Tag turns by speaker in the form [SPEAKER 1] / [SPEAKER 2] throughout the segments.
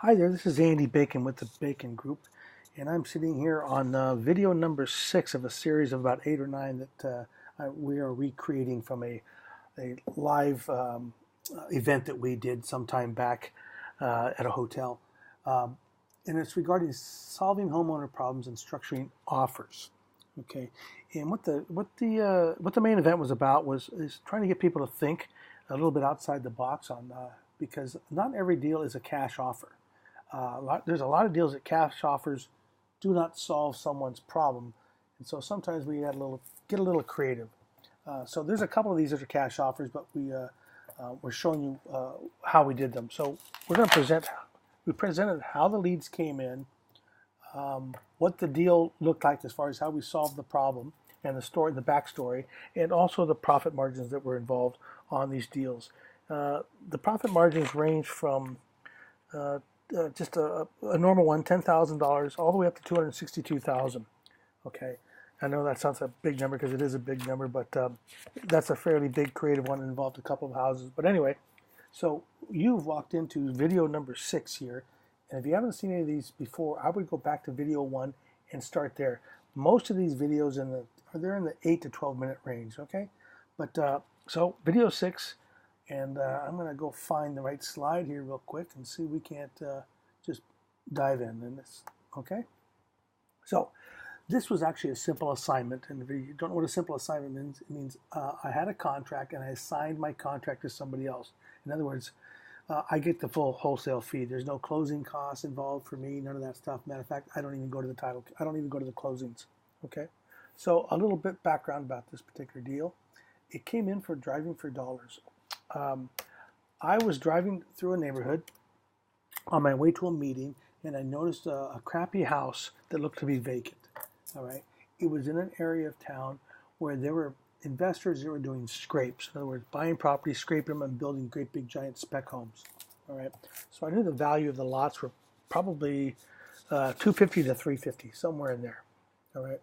[SPEAKER 1] Hi there, this is Andy Bacon with the Bacon Group, and I'm sitting here on video number 6 of a series of about 8 or 9 that we are recreating from a live event that we did some time back at a hotel. Um, and it's regarding solving homeowner problems and structuring offers. Okay, and what the main event was about is trying to get people to think a little bit outside the box on because not every deal is a cash offer. There's a lot of deals that cash offers do not solve someone's problem, and so sometimes we get a little creative. So there's a couple of these that are cash offers, but we're showing you how we did them. So we're going to we presented how the leads came in, what the deal looked like as far as how we solved the problem, and the backstory, and also the profit margins that were involved on these deals. The profit margins range from just a normal one, $10,000, all the way up to $262,000. Okay, I know that sounds a big number because it is a big number, but that's a fairly big creative one that involved a couple of houses. But anyway, so you've walked into video number 6 here, and if you haven't seen any of these before, I would go back to video 1 and start there. Most of these videos they're in the 8 to 12 minute range. Okay, but so video 6. And I'm going to go find the right slide here real quick and see if we can't just dive in this. Okay? So this was actually a simple assignment. And if you don't know what a simple assignment means, it means I had a contract and I assigned my contract to somebody else. In other words, I get the full wholesale fee. There's no closing costs involved for me, none of that stuff. Matter of fact, I don't even go to the title. I don't even go to the closings. Okay? So a little bit background about this particular deal. It came in for driving for dollars. I was driving through a neighborhood on my way to a meeting, and I noticed a crappy house that looked to be vacant. All right, it was in an area of town where there were investors that were doing scrapes. In other words, buying properties, scraping them, and building great big giant spec homes. All right, so I knew the value of the lots were probably 250 to 350, somewhere in there. All right.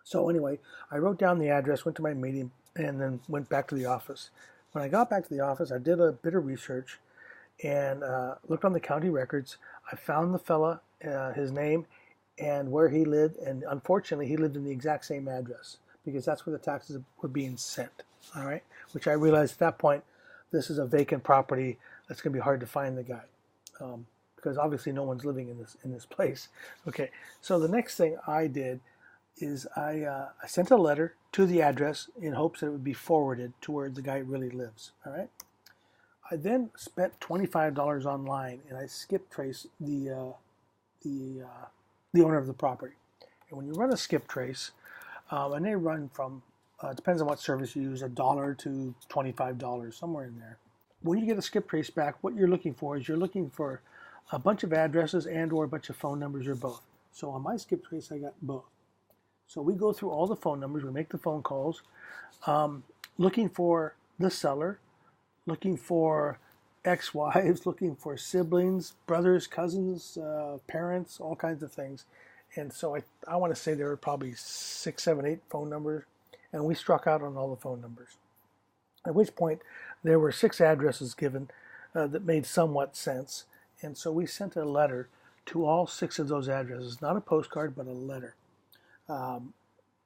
[SPEAKER 1] So anyway, I wrote down the address, went to my meeting, and then went back to the office. When I got back to the office, I did a bit of research and looked on the county records. I found the fella, his name, and where he lived. And unfortunately, he lived in the exact same address because that's where the taxes were being sent. All right, which I realized at that point, this is a vacant property. It's going to be hard to find the guy because obviously no one's living in this place. Okay, so the next thing I did is I sent a letter to the address in hopes that it would be forwarded to where the guy really lives. All right. I then spent $25 online and I skip trace the owner of the property. And when you run a skip trace, and they run from depends on what service you use, $1 to $25, somewhere in there. When you get a skip trace back, what you're looking for is you're looking for a bunch of addresses and/or a bunch of phone numbers or both. So on my skip trace, I got both. So we go through all the phone numbers, we make the phone calls, looking for the seller, looking for ex-wives, looking for siblings, brothers, cousins, parents, all kinds of things. And so I want to say there were probably 6, 7, 8 phone numbers, and we struck out on all the phone numbers. At which point there were 6 addresses given that made somewhat sense. And so we sent a letter to all 6 of those addresses, not a postcard, but a letter.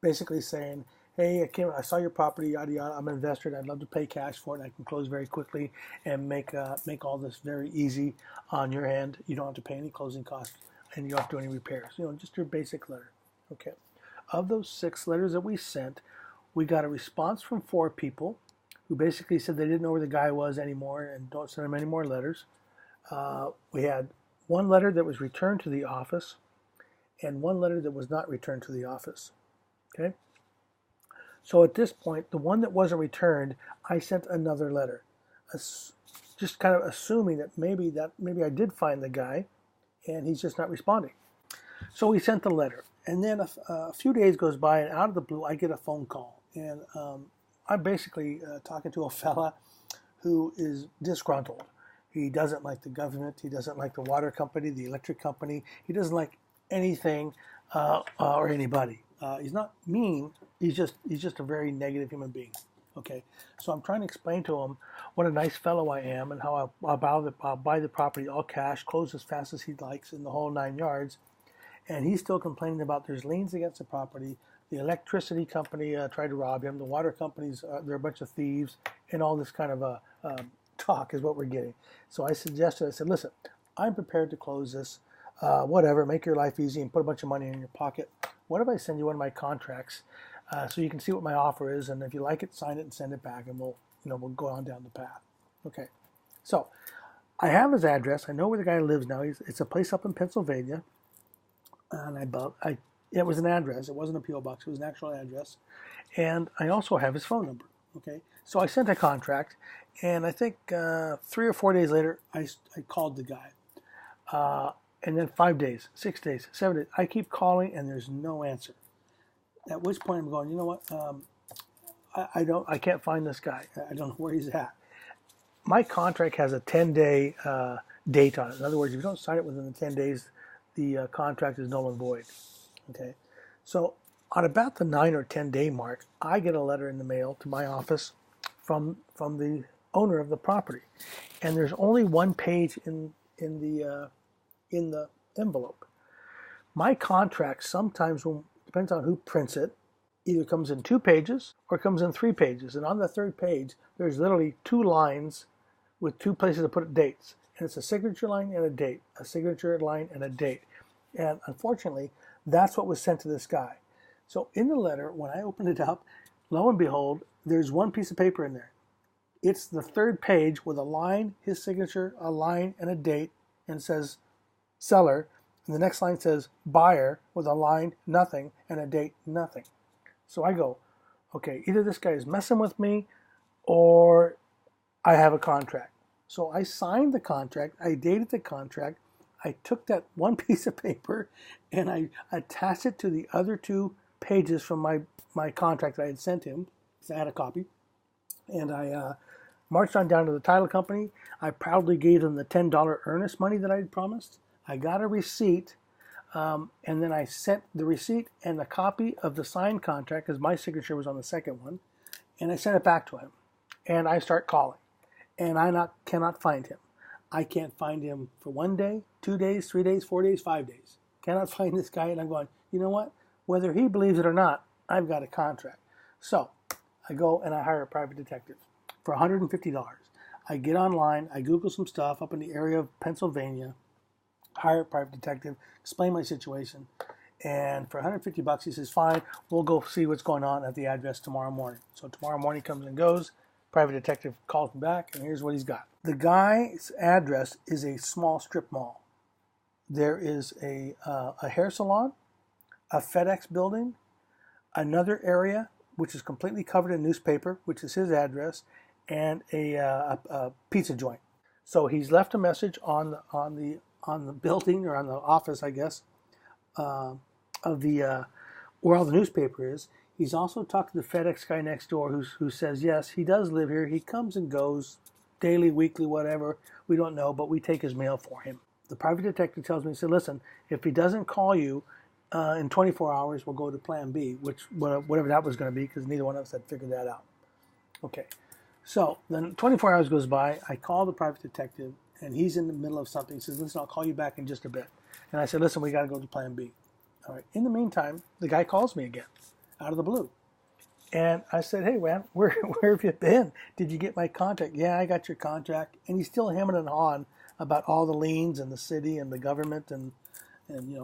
[SPEAKER 1] Basically saying, hey, I saw your property, yada yada. I'm an investor, and I'd love to pay cash for it. And I can close very quickly and make all this very easy on your end. You don't have to pay any closing costs, and you don't have to do any repairs. Just your basic letter. Okay. Of those 6 letters that we sent, we got a response from 4 people who basically said they didn't know where the guy was anymore and don't send him any more letters. We had 1 letter that was returned to the office, and 1 letter that was not returned to the office. Okay? So at this point, the one that wasn't returned, I sent another letter, just kind of assuming that maybe I did find the guy, and he's just not responding. So we sent the letter, and then a few days goes by, and out of the blue, I get a phone call, and I'm basically talking to a fella who is disgruntled. He doesn't like the government. He doesn't like the water company, the electric company. He doesn't like anything or anybody. He's not mean. He's just a very negative human being. Okay, so I'm trying to explain to him what a nice fellow I am and how I'll buy the property all cash, close as fast as he likes in the whole 9 yards. And he's still complaining about there's liens against the property. The electricity company tried to rob him. The water companies, they're a bunch of thieves, and all this kind of talk is what we're getting. So I suggested, I said, listen, I'm prepared to close this. Whatever, make your life easy and put a bunch of money in your pocket. What if I send you one of my contracts so you can see what my offer is, and if you like it, sign it and send it back, and we'll go on down the path. Okay, so I have his address. I know where the guy lives now. It's a place up in Pennsylvania, and it was an address. It wasn't a PO box. It was an actual address, and I also have his phone number. Okay, so I sent a contract, and I think 3 or 4 days later, I called the guy. And then 5 days, 6 days, 7 days. I keep calling and there's no answer. At which point I'm going, you know what? I can't find this guy. I don't know where he's at. My contract has a 10-day date on it. In other words, if you don't sign it within the 10 days, the contract is null and void. Okay. So on about the 9 or 10-day mark, I get a letter in the mail to my office from the owner of the property, and there's only one page in the envelope. My contract sometimes, depends on who prints it, either comes in 2 pages or comes in 3 pages. And on the 3rd page, there's literally 2 lines with 2 places to put dates. And it's a signature line and a date, a signature line and a date. And unfortunately, that's what was sent to this guy. So in the letter, when I opened it up, lo and behold, there's one piece of paper in there. It's the 3rd page with a line, his signature, a line, and a date, and it says seller, and the next line says buyer with a line, nothing, and a date, nothing. So I go, okay, either this guy is messing with me or I have a contract. So I signed the contract, I dated the contract, I took that one piece of paper and I attached it to the other 2 pages from my contract that I had sent him, because I had a copy, and I marched on down to the title company. I proudly gave them the $10 earnest money that I had promised. I got a receipt, and then I sent the receipt and a copy of the signed contract, because my signature was on the second one, and I sent it back to him. And I start calling, and I cannot find him. I can't find him for 1 day, 2 days, 3 days, 4 days, 5 days. Cannot find this guy, and I'm going, you know what? Whether he believes it or not, I've got a contract. So I go and I hire a private detective for $150. I get online, I Google some stuff up in the area of Pennsylvania, hire a private detective, explain my situation, and for $150 he says, fine, we'll go see what's going on at the address tomorrow morning. So tomorrow morning comes and goes, private detective calls me back, and here's what he's got. The guy's address is a small strip mall. There is a hair salon, a FedEx building, another area which is completely covered in newspaper, which is his address, and a pizza joint. So he's left a message on the building, or on the office, I guess, of the where all the newspaper is. He's also talked to the FedEx guy next door who says, yes, he does live here. He comes and goes daily, weekly, whatever. We don't know, but we take his mail for him. The private detective tells me, he said, listen, if he doesn't call you in 24 hours, we'll go to plan B, whatever that was going to be, because neither one of us had figured that out. Okay. So then 24 hours goes by. I call the private detective, and he's in the middle of something. He says, listen, I'll call you back in just a bit. And I said, listen, we got to go to plan B. All right. In the meantime, the guy calls me again, out of the blue. And I said, hey, man, where have you been? Did you get my contract? Yeah, I got your contract. And he's still hemming and hawing about all the liens and the city and the government and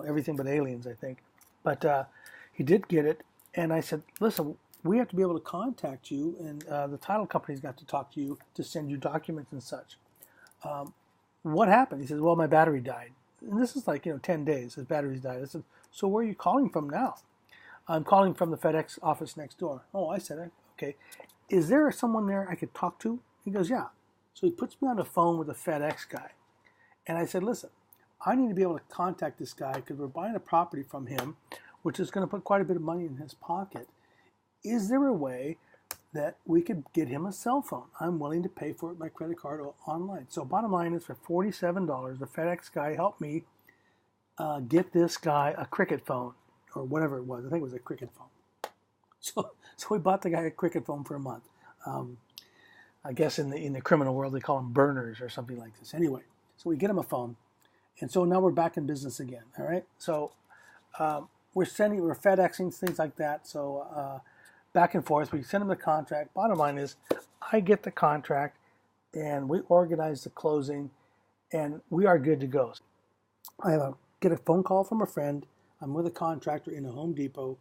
[SPEAKER 1] everything but aliens, I think. But he did get it. And I said, listen, we have to be able to contact you, and the title company's got to talk to you to send you documents and such. What happened? He says, well, my battery died. And this is like, 10 days, his battery's died. I said, so where are you calling from now? I'm calling from the FedEx office next door. Oh, I said, okay. Is there someone there I could talk to? He goes, yeah. So he puts me on the phone with the FedEx guy. And I said, listen, I need to be able to contact this guy because we're buying a property from him, which is going to put quite a bit of money in his pocket. Is there a way that we could get him a cell phone? I'm willing to pay for it by credit card or online. So bottom line is, for $47, the FedEx guy helped me get this guy a Cricket phone, or whatever it was. I think it was a Cricket phone. So we bought the guy a Cricket phone for a month. I guess in the criminal world they call them burners or something like this. Anyway, so we get him a phone, and so now we're back in business again. All right, so we're FedExing things like that. So back and forth, we send him the contract. Bottom line is, I get the contract, and we organize the closing, and we are good to go. Get a phone call from a friend. I'm with a contractor in a Home Depot,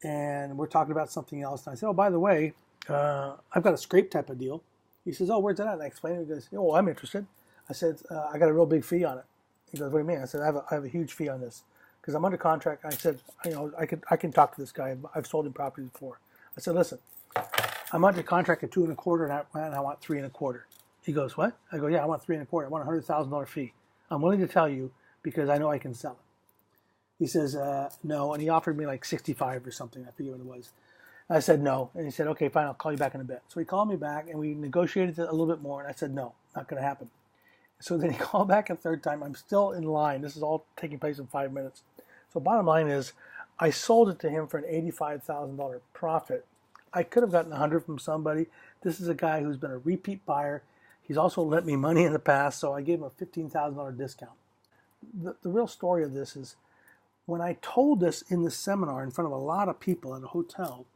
[SPEAKER 1] and we're talking about something else. And I said, oh, by the way, I've got a scrape type of deal. He says, oh, where's that at? And I explained it. He goes, oh, I'm interested. I said, I got a real big fee on it. He goes, what do you mean? I said, I have a huge fee on this because I'm under contract. I said, I can talk to this guy. I've sold him properties before. I said, listen, I'm under contract at 2 1/4, and I want 3 1/4. He goes, what? I go, yeah, I want 3 1/4. I want a $100,000 fee. I'm willing to tell you because I know I can sell it. He says, no, and he offered me like 65 or something. I forget what it was. I said no, and he said, okay, fine, I'll call you back in a bit. So he called me back, and we negotiated a little bit more, and I said, no, not going to happen. So then he called back a third time. I'm still in line. This is all taking place in 5 minutes. So bottom line is, I sold it to him for an $85,000 profit. I could have gotten 100 from somebody. This is a guy who's been a repeat buyer. He's also lent me money in the past, so I gave him a $15,000 discount. The real story of this is, when I told this in the seminar in front of a lot of people at a hotel,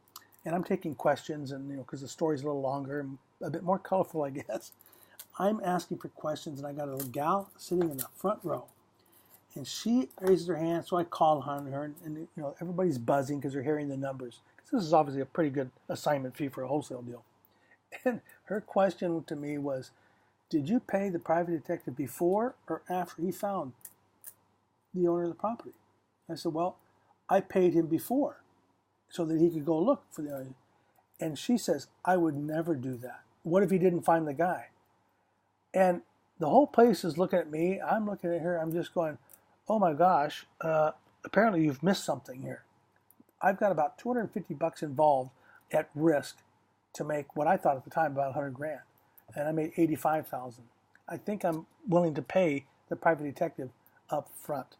[SPEAKER 1] and I'm taking questions, and because the story's a little longer and a bit more colorful, I guess, I'm asking for questions, and I got a gal sitting in the front row, and she raises her hand, so I call on her, and everybody's buzzing because they're hearing the numbers. Because this is obviously a pretty good assignment fee for a wholesale deal. And her question to me was, did you pay the private detective before or after he found the owner of the property? I said, well, I paid him before so that he could go look for the owner. And she says, I would never do that. What if he didn't find the guy? And the whole place is looking at me. I'm looking at her. I'm just going, oh my gosh, apparently you've missed something here. I've got about $250 involved at risk to make what I thought at the time about 100 grand. And I made 85,000. I think I'm willing to pay the private detective up front.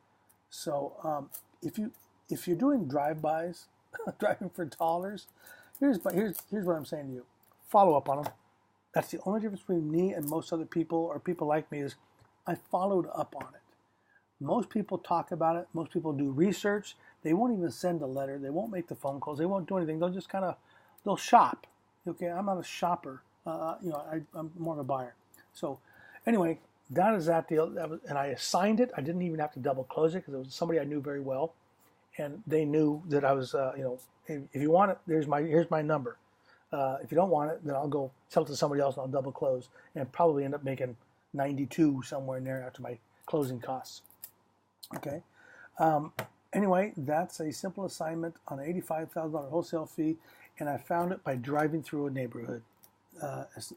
[SPEAKER 1] So if you're doing drive-bys, driving for dollars, here's what I'm saying to you. Follow up on them. That's the only difference between me and most other people or people like me is I followed up on it. Most people talk about it. Most people do research. They won't even send a letter. They won't make the phone calls. They won't do anything. They'll just they'll shop. Okay, I'm not a shopper. I'm more of a buyer. So anyway, that is that deal. And I assigned it. I didn't even have to double close it because it was somebody I knew very well. And they knew that I was, if you want it, here's my number. If you don't want it, then I'll go sell it to somebody else and I'll double close and probably end up making 92 somewhere in there after my closing costs. Okay. Anyway, that's a simple assignment on an $85,000 wholesale fee, and I found it by driving through a neighborhood.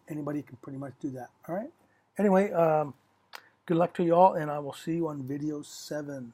[SPEAKER 1] Anybody can pretty much do that. All right. Anyway, good luck to you all, and I will see you on video 7.